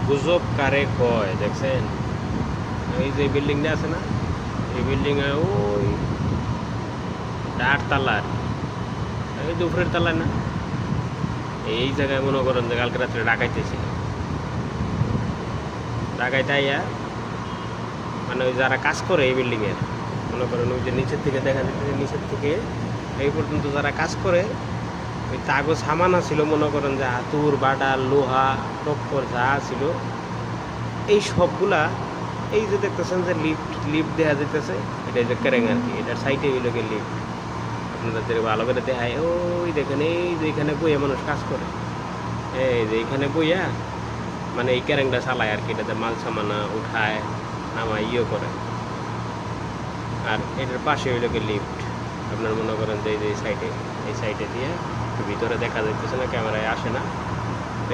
গুজব কারে কয় দেখছেন? এই যে বিল্ডিংটা আছে না, এই বিল্ডিংয়ে ওই 8 তলার, এই দুপুরের তলায় না, এই জায়গায় মনে করেন যে কালকে রাত্রে ডাকাইতেছিল। ডাকাইতে আইয়া মানে ওই যারা কাজ করে এই বিল্ডিংয়ের, মনে করেন ওই যে নিচের থেকে দেখা যাচ্ছে, নিচের থেকে এই পর্যন্ত যারা কাজ করে, ওই কাগজ সামানা ছিল, মনে করেন যে হাতুর বাটা লোহা টক্কর যা ছিল, এই সবগুলা এই যে দেখতেছেন যে লিফট লিফট দেখা যাইতেছে, এটা যে কেরেং আর কি, এটার সাইডে ওই লোকের লিফট আপনাদের ভালো করে দেখায়। ওই দেখেন এই যে এখানে বইয়া মানুষ কাজ করে, এই যে এখানে বইয়া মানে এই ক্যারেংটা চালায় আর কি, এটাতে মাল সামানা উঠায় নামায় ইয়ে করে। আর এটার পাশে ওই লোকের লিফট, আপনার মনে করেন যে এই যে এই সাইডে দিয়ে একটু ভিতরে দেখা যাইতেছে না, ক্যামেরায় আসে না।